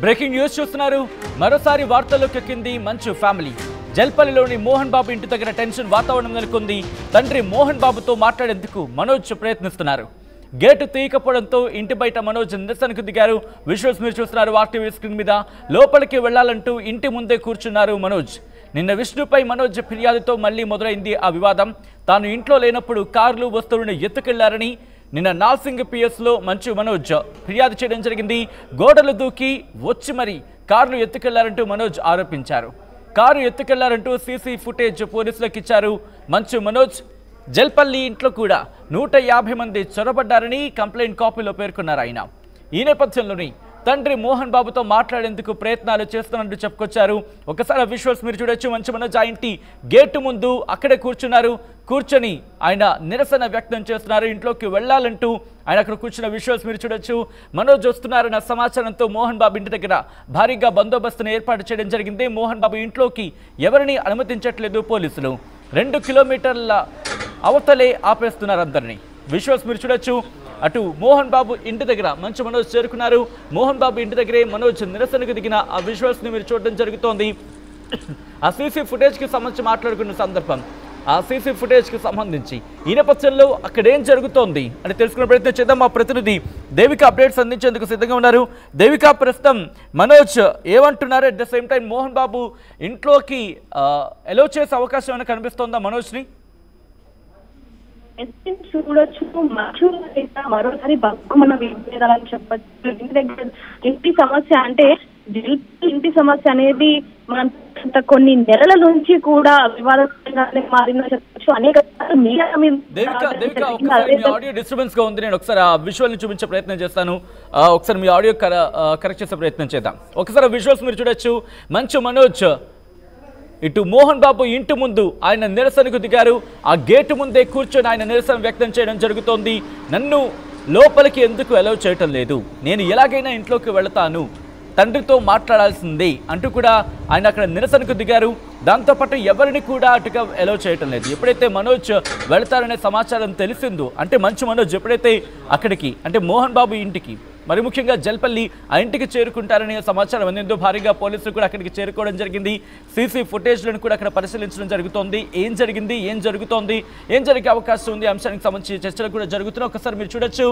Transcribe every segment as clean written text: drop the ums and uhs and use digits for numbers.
Breaking news చూస్తున్నారు. మరోసారి వార్తల్లోకి ఎక్కింది మంచు ఫ్యామిలీ. జల్పల్లిలోని మోహన్ బాబు ఇంటి దగ్గర టెన్షన్ వాతావరణం నెలకొంది. తండ్రి మోహన్ బాబుతో మాట్లాడేందుకు మనోజ్ ప్రయత్నిస్తున్నారు. గేటు తీయకపోవడంతో ఇంటి బయట మనోజ్ నిరసనకు దిగారు. విజువల్స్ మీరు చూస్తున్నారు ఆర్టీవీ స్క్రీన్ మీద. లోపలికి వెళ్లాలంటూ ఇంటి ముందే కూర్చున్నారు మనోజ్. నిన్న విష్ణుపై మనోజ్ ఫిర్యాదుతో మళ్లీ మొదలైంది ఆ వివాదం. తాను ఇంట్లో లేనప్పుడు కార్లు వస్తువులను ఎత్తుకెళ్లారని నిన్న నాల్సింగ్ పిఎస్లో మంచు మనోజ్ ఫిర్యాదు చేయడం జరిగింది. గోడలు దూకి వచ్చి మరి కార్లు ఎత్తుకెళ్లారంటూ మనోజ్ ఆరోపించారు. కారు ఎత్తుకెళ్లారంటూ సీసీ ఫుటేజ్ పోలీసులకు ఇచ్చారు మంచు మనోజ్. జల్పల్లి ఇంట్లో కూడా 150 మంది చొరబడ్డారని కంప్లైంట్ కాపీలో పేర్కొన్నారు ఆయన. ఈ నేపథ్యంలోని తండ్రి మోహన్ బాబుతో మాట్లాడేందుకు ప్రయత్నాలు చేస్తున్నట్టు చెప్పుకొచ్చారు. ఒకసారి విజువల్స్ మీరు చూడొచ్చు. మంచు మనోజ్ ఆ ఇంటి గేటు ముందు అక్కడే కూర్చున్నారు. కూర్చొని ఆయన నిరసన వ్యక్తం చేస్తున్నారు. ఇంట్లోకి వెళ్లాలంటూ ఆయన అక్కడ కూర్చున్న విజువల్స్ మీరు చూడొచ్చు. మనోజ్ వస్తున్నారన్న సమాచారంతో మోహన్ బాబు ఇంటి దగ్గర భారీగా బందోబస్తును ఏర్పాటు చేయడం జరిగింది. మోహన్ బాబు ఇంట్లోకి ఎవరిని అనుమతించట్లేదు పోలీసులు. 2 కిలోమీటర్ల అవతలే ఆపేస్తున్నారు అందరినీ. విజువల్స్ మీరు చూడొచ్చు. అటు మోహన్ బాబు ఇంటి దగ్గర మంచు మనోజ్ చేరుకున్నారు. మోహన్ బాబు ఇంటి దగ్గరే మనోజ్ నిరసనకు దిగిన ఆ విజువల్స్ని మీరు చూడడం జరుగుతోంది. ఆ సీసీ ఫుటేజ్కి సంబంధించి మాట్లాడుకున్న సందర్భం, ఆ సీసీ ఫుటేజ్కి సంబంధించి ఈ నేపథ్యంలో అక్కడ ఏం జరుగుతోంది అని తెలుసుకునే ప్రయత్నం చేద్దాం. మా ప్రతినిధి దేవిక అప్డేట్స్ అందించేందుకు సిద్ధంగా ఉన్నారు. దేవిక, ప్రస్తుతం మనోజ్ ఏమంటున్నారు? At the same time Mohan Babu ఇంట్లోకి ఎలో చేసే అవకాశం ఏమైనా కనిపిస్తోందా మనోజ్ని? చూడొచ్చు. మరోసారి మన విభేదాలని చెప్పచ్చు. ఇంటి దగ్గర ఇంటి సమస్య అంటే ఇంటి సమస్య అనేది మనం కొన్ని నెలల నుంచి కూడా వివాదకరంగానే మారిందని చెప్పచ్చు. అనేక ఆడియో డిస్టర్బెన్స్ గా ఉంది. నేను ఒకసారి ఆ విజువల్ ని చూపించే ప్రయత్నం చేస్తాను. ఒకసారి మీ ఆడియో కరెక్ట్ చేసే ప్రయత్నం చేద్దాం. ఒకసారి విజువల్స్ మీరు చూడొచ్చు. మంచు మనోజ్ ఇటు మోహన్ బాబు ఇంటి ముందు ఆయన నిరసనకు దిగారు. ఆ గేటు ముందే కూర్చొని ఆయన నిరసన వ్యక్తం చేయడం జరుగుతోంది. నన్ను లోపలికి ఎందుకు అలౌ చేయటం లేదు, నేను ఎలాగైనా ఇంట్లోకి వెళతాను, తండ్రితో మాట్లాడాల్సిందే అంటూ కూడా ఆయన అక్కడ నిరసనకు దిగారు. దాంతోపాటు ఎవరిని కూడా అటుగా అలౌ చేయటం లేదు. ఎప్పుడైతే మనోజ్ వెళతారనే సమాచారం తెలిసిందో, అంటే మంచు మనోజ్ ఎప్పుడైతే అక్కడికి అంటే మోహన్ బాబు ఇంటికి మరి ముఖ్యంగా జల్పల్లి ఆ ఇంటికి చేరుకుంటారనే సమాచారం అందిందో భారీగా పోలీసులు కూడా అక్కడికి చేరుకోవడం జరిగింది. సీసీ ఫుటేజ్లను కూడా అక్కడ పరిశీలించడం జరుగుతోంది. ఏం జరిగింది, ఏం జరుగుతోంది, ఏం జరిగే అవకాశం ఉంది అంశానికి సంబంధించి చర్చలు కూడా జరుగుతున్నాయి. ఒకసారి మీరు చూడొచ్చు.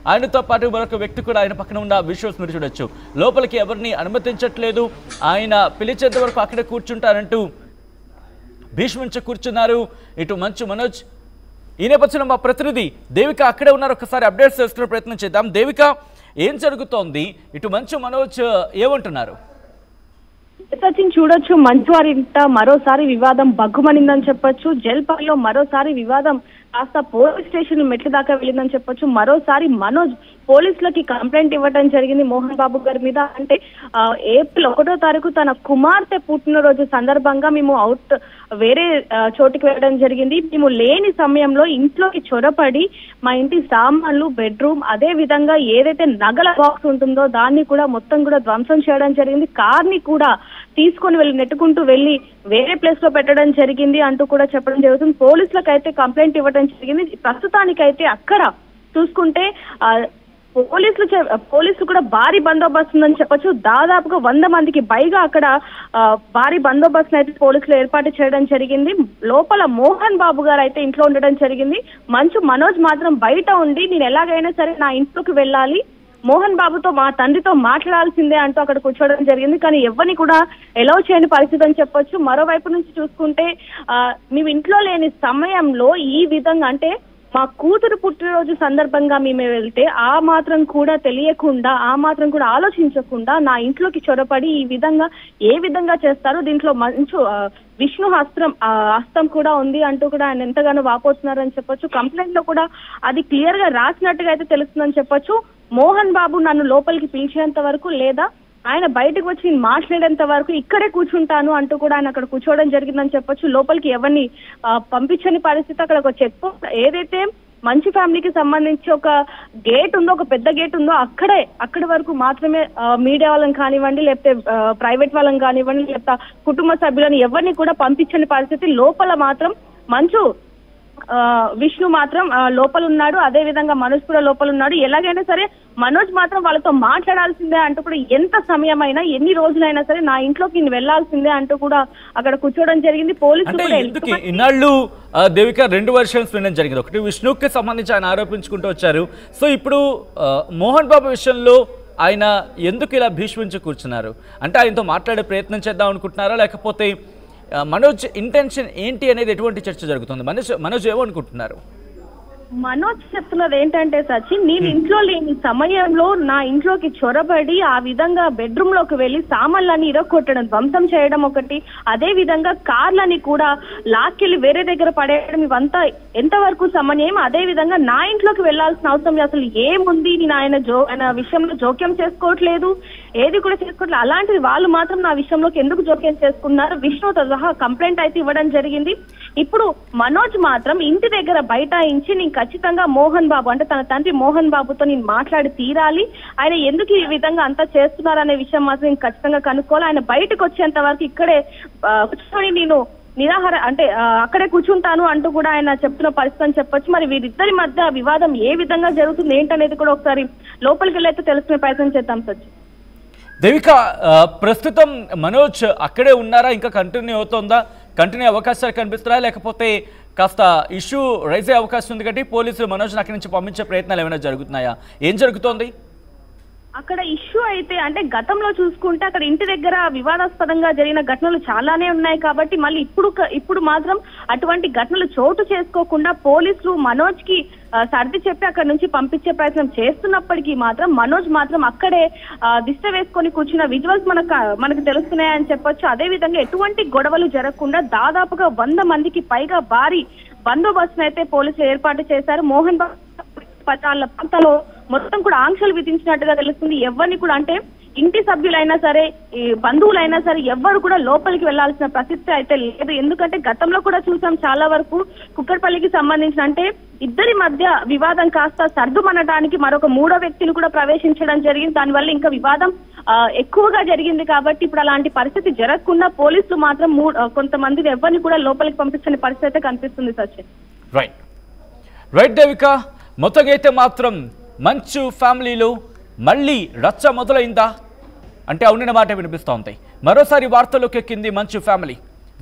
ఆయనతో పాటు మరొక వ్యక్తి కూడా ఆయన పక్కన ఉన్న విజువల్స్ మీరు చూడొచ్చు. లోపలికి ఎవరిని అనుమతించట్లేదు, ఆయన పిలిచేంత వరకు అక్కడే కూర్చుంటారంటూ భీష్మించి కూర్చున్నారు ఇటు మంచు మనోజ్. ఈ నేపథ్యంలో మా ప్రతినిధి దేవిక అక్కడే ఉన్నారు. ఒకసారి అప్డేట్స్ చేసుకునే ప్రయత్నం చేద్దాం. దేవిక, ఏం జరుగుతోంది? ఇటు మంచు మనోజ్ ఏమంటున్నారు? చూడొచ్చు. మంచు వారింట మరోసారి వివాదం బగ్గుమనిందని చెప్పొచ్చు. జల్పల్లిలో మరోసారి వివాదం కాస్త పోలీస్ స్టేషన్ మెట్ల దాకా వెళ్ళిందని చెప్పొచ్చు. మరోసారి మనోజ్ పోలీసులకి కంప్లైంట్ ఇవ్వడం జరిగింది మోహన్ బాబు గారి మీద. అంటే ఏప్రిల్ 1వ తారీఖు తన కుమార్తె పుట్టినరోజు సందర్భంగా మేము వేరే చోటుకి వెళ్ళడం జరిగింది. మేము లేని సమయంలో ఇంట్లోకి చొరపడి మా ఇంటి సామాన్లు, బెడ్రూమ్, అదే విధంగా ఏదైతే నగల బాక్స్ ఉంటుందో దాన్ని కూడా మొత్తం కూడా ధ్వంసం చేయడం జరిగింది. కార్ని కూడా తీసుకొని నెట్టుకుంటూ వెళ్ళి వేరే ప్లేస్ లో పెట్టడం జరిగింది అంటూ కూడా చెప్పడం జరుగుతుంది. పోలీసులకు అయితే కంప్లైంట్ ఇవ్వడం జరిగింది. ప్రస్తుతానికైతే అక్కడ చూసుకుంటే పోలీసులు కూడా భారీ బందోబస్తు ఉందని చెప్పొచ్చు. దాదాపుగా 100 మందికి పైగా అక్కడ భారీ బందోబస్తు అయితే పోలీసులు ఏర్పాటు చేయడం జరిగింది. లోపల మోహన్ బాబు గారు అయితే ఇంట్లో ఉండడం జరిగింది. మంచు మనోజ్ మాత్రం బయట ఉండి నేను ఎలాగైనా సరే నా ఇంట్లోకి వెళ్ళాలి, మోహన్ బాబుతో మా తండ్రితో మాట్లాడాల్సిందే అంటూ అక్కడ కూర్చోవడం జరిగింది. కానీ ఎవరిని కూడా ఎలౌ చేయని పరిస్థితి అని చెప్పొచ్చు. మరోవైపు నుంచి చూసుకుంటే మేము ఇంట్లో లేని సమయంలో ఈ విధంగా అంటే మా కూతురు పుట్టినరోజు సందర్భంగా మేము వెళ్తే ఆ మాత్రం కూడా తెలియకుండా, ఆ మాత్రం కూడా ఆలోచించకుండా నా ఇంట్లోకి చొరపడి ఈ విధంగా ఏ విధంగా చేస్తారు, దీంట్లో మంచు విష్ణు హస్తం కూడా ఉంది అంటూ కూడా ఆయన ఎంతగానో వాపోతున్నారని చెప్పొచ్చు. కంప్లైంట్ లో కూడా అది క్లియర్ గా రాసినట్టుగా అయితే తెలుస్తుందని చెప్పొచ్చు. మోహన్ బాబు నన్ను లోపలికి పిలిచేంత వరకు లేదా ఆయన బయటకు వచ్చి మాట్లాడేంత వరకు ఇక్కడే కూర్చుంటాను అంటూ కూడా ఆయన అక్కడ కూర్చోవడం జరిగిందని చెప్పొచ్చు. లోపలికి ఎవరిని పంపించని పరిస్థితి. అక్కడ ఒక చెక్ పోస్ట్ ఏదైతే మంచి ఫ్యామిలీకి సంబంధించి ఒక గేట్ ఉందో, ఒక పెద్ద గేట్ ఉందో అక్కడి వరకు మాత్రమే మీడియా వాళ్ళని కానివ్వండి, లేకపోతే ప్రైవేట్ వాళ్ళని కానివ్వండి, లేకపోతే కుటుంబ సభ్యులను ఎవరిని కూడా పంపించని పరిస్థితి. లోపల మాత్రం మంచు విష్ణు మాత్రం లోపల ఉన్నాడు, అదే విధంగా మనోజ్ కూడా లోపల ఉన్నాడు. ఎలాగైనా సరే మనోజ్ మాత్రం వాళ్ళతో మాట్లాడాల్సిందే అంటూ కూడా ఎంత సమయమైనా ఎన్ని రోజులైనా సరే నా ఇంట్లోకి నేను వెళ్లాల్సిందే అంటూ కూడా అక్కడ కూర్చోవడం జరిగింది. పోలీసులు కూడా ఇన్నాళ్ళు దేవిక రెండు వర్షన్స్ వినడం జరిగింది. ఒకటి విష్ణుకి సంబంధించి ఆయన ఆరోపించుకుంటూ వచ్చారు. సో ఇప్పుడు మోహన్ బాబు విషయంలో ఆయన ఎందుకు ఇలా భీష్మించి కూర్చున్నారు అంటే ఆయనతో మాట్లాడే ప్రయత్నం చేద్దాం అనుకుంటున్నారా, లేకపోతే మనోజ్ ఇంటెన్షన్ ఏంటి అనేది ఎటువంటి చర్చ జరుగుతుంది? మనోజ్ ఏమనుకుంటున్నారు? మనోజ్ చెప్తున్నది ఏంటంటే సచిన్, నేను ఇంట్లో లేని సమయంలో నా ఇంట్లోకి చొరబడి ఆ విధంగా బెడ్రూమ్ లోకి వెళ్లి సామాన్లన్నీ ఇరగొట్టడం, ధ్వంసం చేయడం ఒకటి, అదే విధంగా కార్లని కూడా లాక్కెళ్ళి వేరే దగ్గర పడేయడం, ఇవంతా ఎంతవరకు సమన్వయం? అదే విధంగా నా ఇంట్లోకి వెళ్లాల్సిన అవసరం అసలు ఏముంది? నేను ఆయన విషయంలో జోక్యం చేసుకోవట్లేదు, ఏది కూడా చేసుకోవట్లేదు. అలాంటిది వాళ్ళు మాత్రం నా విషయంలోకి ఎందుకు జోక్యం చేసుకున్నారు? విష్ణుతో సహా కంప్లైంట్ అయితే ఇవ్వడం జరిగింది. ఇప్పుడు మనోజ్ మాత్రం ఇంటి దగ్గర బైఠాయించి నేను ఖచ్చితంగా మోహన్ బాబు అంటే తన తండ్రి మోహన్ బాబుతో నేను మాట్లాడి తీరాలి, ఆయన ఎందుకు ఈ విధంగా అంతా చేస్తున్నారు అనే విషయం మాత్రం నేను ఖచ్చితంగా కనుక్కోవాలి, ఆయన బయటకు వచ్చేంత వరకు ఇక్కడే కూర్చొని నేను నిరాహార అంటే అక్కడే కూర్చుంటాను అంటూ కూడా ఆయన చెప్తున్న పరిస్థితి అని చెప్పొచ్చు. మరి వీరిద్దరి మధ్య వివాదం ఏ విధంగా జరుగుతుంది ఏంటనేది కూడా ఒకసారి లోపలికి వెళ్ళైతే తెలుసుకునే ప్రయత్నం చేద్దాం సచ్చి. దేవిక, ప్రస్తుతం మనోజ్ అక్కడే ఉన్నారా, ఇంకా కంటిన్యూ అవుతుందా? కంటిన్యూ అవకాశాలు కనిపిస్తున్నాయా, లేకపోతే కాస్త ఇష్యూ రైజ్ అయ్యే అవకాశం ఉంది కాబట్టి పోలీసులు మనోజ్ని అక్కడి నుంచి పంపించే ప్రయత్నాలు ఏమైనా జరుగుతున్నాయా? ఏం జరుగుతోంది అక్కడ? ఇష్యూ అయితే అంటే గతంలో చూసుకుంటే అక్కడ ఇంటి దగ్గర వివాదాస్పదంగా జరిగిన ఘటనలు చాలానే ఉన్నాయి కాబట్టి మళ్ళీ ఇప్పుడు మాత్రం అటువంటి ఘటనలు చోటు చేసుకోకుండా పోలీసులు మనోజ్ కి సర్ది చెప్పి అక్కడ నుంచి పంపించే ప్రయత్నం చేస్తున్నప్పటికీ మాత్రం మనోజ్ మాత్రం అక్కడే దిష్ట వేసుకొని కూర్చున్న విజువల్స్ మనకు తెలుస్తున్నాయని చెప్పొచ్చు. అదే విధంగా ఎటువంటి గొడవలు జరగకుండా దాదాపుగా 100 మందికి పైగా భారీ బందోబస్తును అయితే పోలీసులు ఏర్పాటు చేశారు. మోహన్ బాబు ప్రాంతాల్లో మొత్తం కూడా ఆంక్షలు విధించినట్టుగా తెలుస్తుంది. ఎవరిని కూడా అంటే ఇంటి సభ్యులైనా సరే ఈ బంధువులైనా సరే ఎవ్వరు కూడా లోపలికి వెళ్లాల్సిన ప్రసక్తి అయితే లేదు. ఎందుకంటే గతంలో కూడా చూసాం చాలా వరకు కుక్కర్పల్లికి సంబంధించిన అంటే ఇద్దరి మధ్య వివాదం కాస్త సర్దుమనడానికి మరొక 3వ వ్యక్తిని కూడా ప్రవేశించడం జరిగింది. దానివల్ల ఇంకా వివాదం ఎక్కువగా జరిగింది కాబట్టి ఇప్పుడు అలాంటి పరిస్థితి జరగకుండా పోలీసులు మాత్రం కొంతమందిని ఎవరిని కూడా లోపలికి పంపించని పరిస్థితి అయితే కనిపిస్తుంది సచిన్. రైట్ దేవిక, మొత్తంగా అయితే మాత్రం మంచు ఫ్యామిలీలో మళ్ళీ రచ్చ మొదలైందా అంటే అవునన్న మాట వినిపిస్తూ ఉంది. మరోసారి వార్తల్లోకి ఎక్కింది మంచు ఫ్యామిలీ.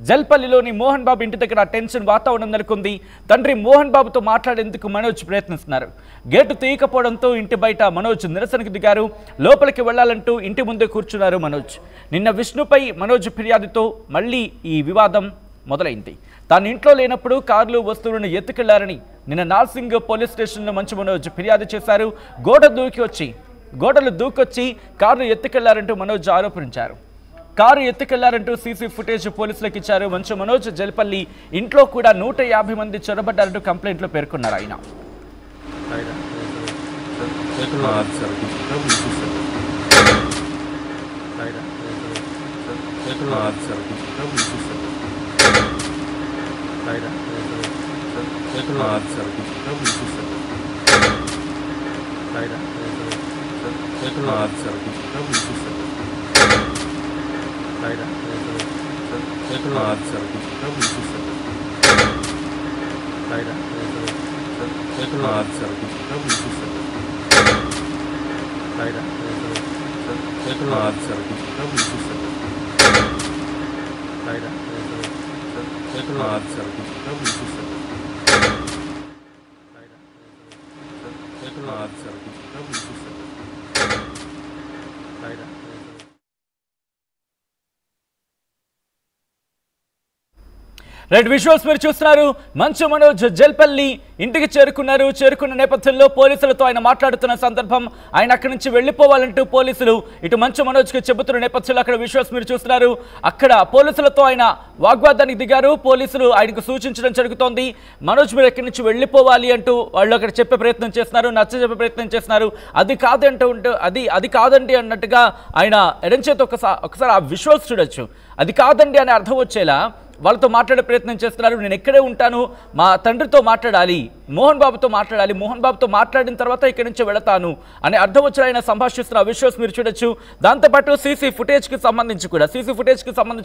జల్పల్లిలోని మోహన్ బాబు ఇంటి దగ్గర టెన్షన్ వాతావరణం నెలకొంది. తండ్రి మోహన్ బాబుతో మాట్లాడేందుకు మనోజ్ ప్రయత్నిస్తున్నారు. గేటు తీయకపోవడంతో ఇంటి బయట మనోజ్ నిరసనకు దిగారు. లోపలికి వెళ్లాలంటూ ఇంటి ముందే కూర్చున్నారు మనోజ్. నిన్న విష్ణుపై మనోజ్ ఫిర్యాదుతో మళ్ళీ ఈ వివాదం మొదలైంది. తాను ఇంట్లో లేనప్పుడు కార్లు వస్తువులను ఎత్తుకెళ్లారని నిన్న నార్సింగ్ పోలీస్ స్టేషన్లో మంచు మనోజ్ ఫిర్యాదు చేశారు. గోడలు దూకొచ్చి కారు ఎత్తుకెళ్లారంటూ మనోజ్ ఆరోపించారు. కారు ఎత్తుకెళ్లారంటూ సీసీ ఫుటేజ్ పోలీసులకు ఇచ్చారు మంచు మనోజ్. జల్పల్లి ఇంట్లో కూడా 150 మంది చొరబడ్డారంటూ కంప్లైంట్లో పేర్కొన్నారు ఆయన. రైట్, విజువల్స్ మీరు చూస్తున్నారు. మంచు మనోజ్ జల్పల్లి ఇంటికి చేరుకున్న నేపథ్యంలో పోలీసులతో ఆయన మాట్లాడుతున్న సందర్భం, ఆయన అక్కడి నుంచి వెళ్ళిపోవాలంటూ పోలీసులు ఇటు మంచు మనోజ్కి చెబుతున్న నేపథ్యంలో అక్కడ విజువల్స్ మీరు చూస్తున్నారు. అక్కడ పోలీసులతో ఆయన వాగ్వాదానికి దిగారు. పోలీసులు ఆయనకు సూచించడం జరుగుతోంది. మనోజ్ మీరు ఎక్కడి నుంచి వెళ్ళిపోవాలి అంటూ వాళ్ళు అక్కడ చెప్పే ప్రయత్నం చేస్తున్నారు, నచ్చజెప్పే ప్రయత్నం చేస్తున్నారు. అది కాదండి అన్నట్టుగా ఆయన ఎడంచేత ఒకసారి ఆ విజువల్స్ చూడొచ్చు. అది కాదండి అని అర్థం వచ్చేలా వాళ్ళతో మాట్లాడే ప్రయత్నం చేస్తున్నారు. నేను ఎక్కడే ఉంటాను, మా తండ్రితో మాట్లాడాలి, మోహన్ బాబుతో మాట్లాడాలి, మోహన్ బాబుతో మాట్లాడిన తర్వాత ఇక్కడి నుంచి వెళతాను అనే అర్థం వచ్చి ఆయన సంభాషిస్తున్న విజువల్స్ మీరు చూడొచ్చు. దాంతోపాటు సీసీ ఫుటేజ్కి సంబంధించి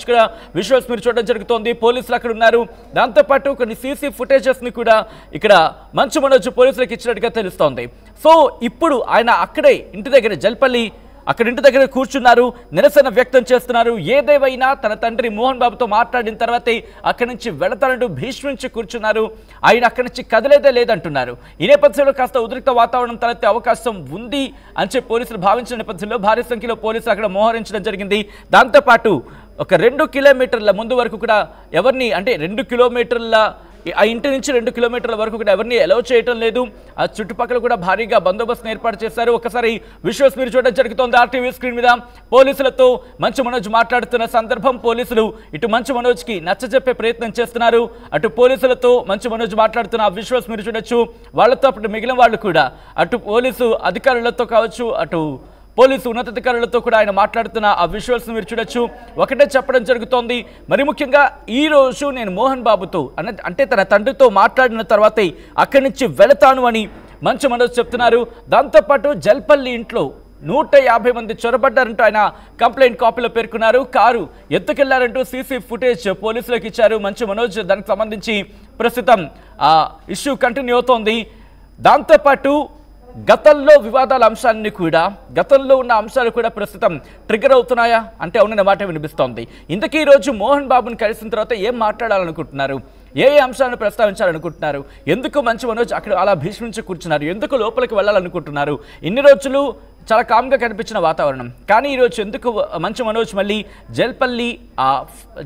కూడా విజువల్స్ మీరు చూడడం జరుగుతోంది. పోలీసులు అక్కడ ఉన్నారు. దాంతోపాటు కొన్ని సీసీ ఫుటేజెస్ని కూడా ఇక్కడ మంచు మనోజ్ పోలీసులకు ఇచ్చినట్టుగా తెలుస్తోంది. సో ఇప్పుడు ఆయన అక్కడే ఇంటి దగ్గర జల్పల్లి అక్కడ ఇంటి దగ్గర కూర్చున్నారు, నిరసన వ్యక్తం చేస్తున్నారు. ఏదేవైనా తన తండ్రి మోహన్ బాబుతో మాట్లాడిన తర్వాతే అక్కడి నుంచి వెళతానంటూ భీష్మించి కూర్చున్నారు. ఆయన అక్కడి నుంచి కదలేదే లేదంటున్నారు. ఈ నేపథ్యంలో కాస్త ఉద్రిక్త వాతావరణం తలెత్తే అవకాశం ఉంది అని చెప్పి పోలీసులు భావించిన నేపథ్యంలో భారీ సంఖ్యలో పోలీసులు అక్కడ మోహరించడం జరిగింది. దాంతోపాటు ఒక 2 కిలోమీటర్ల ముందు వరకు కూడా ఎవరిని, అంటే 2 కిలోమీటర్ల ఆ ఇంటి నుంచి 2 కిలోమీటర్ల వరకు కూడా ఎవరిని అలౌ చేయటం లేదు. ఆ చుట్టుపక్కల కూడా భారీగా బందోబస్తును ఏర్పాటు చేశారు. ఒకసారి విజువల్స్ మీరు చూడడం జరుగుతోంది. ఆర్టీవీ స్క్రీన్ మీద పోలీసులతో మంచు మనోజ్ మాట్లాడుతున్న సందర్భం. పోలీసులు ఇటు మంచు మనోజ్కి నచ్చజెప్పే ప్రయత్నం చేస్తున్నారు. అటు పోలీసులతో మంచు మనోజ్ మాట్లాడుతున్న ఆ విజువల్స్ మీరు చూడొచ్చు. వాళ్ళతో అప్పుడు మిగిలిన వాళ్ళు కూడా అటు పోలీసు అధికారులతో కావచ్చు, అటు పోలీసు ఉన్నతాధికారులతో కూడా ఆయన మాట్లాడుతున్న ఆ విజువల్స్ మీరు చూడొచ్చు. ఒకటే చెప్పడం జరుగుతోంది, మరి ముఖ్యంగా ఈ రోజు నేను మోహన్ బాబుతో అంటే తన తండ్రితో మాట్లాడిన తర్వాతే అక్కడి నుంచి వెళతాను అని మంచు మనోజ్ చెప్తున్నారు. దాంతోపాటు జల్పల్లి ఇంట్లో 150 మంది చొరబడ్డారంటూ ఆయన కంప్లైంట్ కాపీలో పేర్కొన్నారు. కారు ఎత్తుకెళ్లారంటూ సీసీ ఫుటేజ్ పోలీసులకు ఇచ్చారు మంచు మనోజ్. దానికి సంబంధించి ప్రస్తుతం ఆ ఇష్యూ కంటిన్యూ అవుతోంది. దాంతోపాటు గతంలో వివాదాల అంశాన్ని కూడా, గతంలో ఉన్న అంశాలు కూడా ప్రస్తుతం ట్రిగర్ అవుతున్నాయా అంటే అవునన్న మాట వినిపిస్తోంది. ఇంతకీ ఈరోజు మోహన్ బాబుని కలిసిన తర్వాత ఏం మాట్లాడాలనుకుంటున్నారు, ఏ అంశాలను ప్రస్తావించాలనుకుంటున్నారు, ఎందుకు మంచు మనోజ్ అక్కడ అలా భీష్మించి కూర్చున్నారు, ఎందుకు లోపలికి వెళ్ళాలనుకుంటున్నారు? ఇన్ని రోజులు చాలా కామ్గా కనిపించిన వాతావరణం, కానీ ఈరోజు ఎందుకు మంచు మనోజ్ మళ్ళీ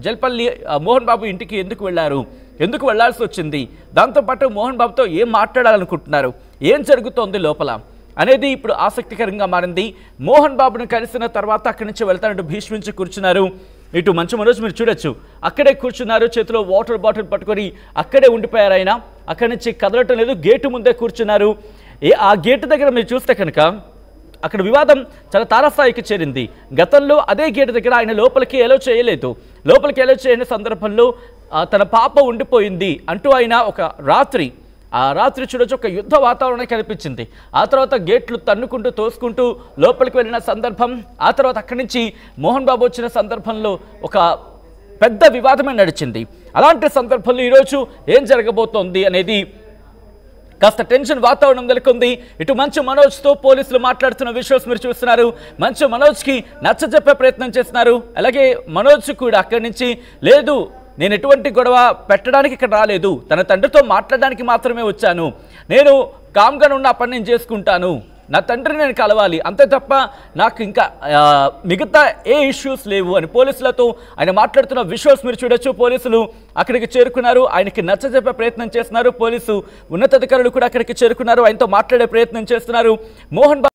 జల్పల్లి మోహన్ బాబు ఇంటికి ఎందుకు వెళ్ళారు, ఎందుకు వెళ్లాల్సి వచ్చింది? దాంతోపాటు మోహన్ బాబుతో ఏం మాట్లాడాలనుకుంటున్నారు, ఏం జరుగుతోంది లోపల అనేది ఇప్పుడు ఆసక్తికరంగా మారింది. మోహన్ బాబును కలిసిన తర్వాత అక్కడి నుంచి వెళ్తానంటూ భీష్మించి కూర్చున్నారు. ఇటు మంచు మనోజ్ మీరు చూడొచ్చు, అక్కడే కూర్చున్నారు, చేతిలో వాటర్ బాటిల్ పట్టుకొని అక్కడే ఉండిపోయారు. ఆయన అక్కడి నుంచి కదలటం లేదు, గేటు ముందే కూర్చున్నారు. ఆ గేటు దగ్గర మీరు చూస్తే కనుక అక్కడ వివాదం చాలా తారస్థాయికి చేరింది. గతంలో అదే గేటు దగ్గర ఆయన లోపలికి ఎలో చేయలేదు. లోపలికి ఎలో చేయని సందర్భంలో తన పాప ఉండిపోయింది అంటూ ఆయన ఆ రాత్రి చూడొచ్చు ఒక యుద్ధ వాతావరణం కనిపించింది. ఆ తర్వాత గేట్లు తన్నుకుంటూ తోసుకుంటూ లోపలికి వెళ్ళిన సందర్భం, ఆ తర్వాత అక్కడి నుంచి మోహన్ బాబు వచ్చిన సందర్భంలో ఒక పెద్ద వివాదమే నడిచింది. అలాంటి సందర్భంలో ఈరోజు ఏం జరగబోతోంది అనేది కాస్త టెన్షన్ వాతావరణం నెలకొంది. ఇటు మంచు మనోజ్తో పోలీసులు మాట్లాడుతున్న విజువల్స్ మీరు చూస్తున్నారు. మంచు మనోజ్కి నచ్చజెప్పే ప్రయత్నం చేస్తున్నారు. అలాగే మనోజ్ కూడా అక్కడి నుంచి లేదు, నేను ఎటువంటి గొడవ పెట్టడానికి ఇక్కడ రాలేదు, తన తండ్రితో మాట్లాడడానికి మాత్రమే వచ్చాను, నేను కామ్గా ఉన్న పని నేను చేసుకుంటాను, నా తండ్రిని నేను కలవాలి, అంతే తప్ప నాకు ఇంకా మిగతా ఏ ఇష్యూస్ లేవు అని పోలీసులతో ఆయన మాట్లాడుతున్న విజువల్స్ మీరు చూడొచ్చు. పోలీసులు అక్కడికి చేరుకున్నారు, ఆయనకి నచ్చజెప్పే ప్రయత్నం చేస్తున్నారు. పోలీసు ఉన్నతాధికారులు కూడా అక్కడికి చేరుకున్నారు, ఆయనతో మాట్లాడే ప్రయత్నం చేస్తున్నారు. మోహన్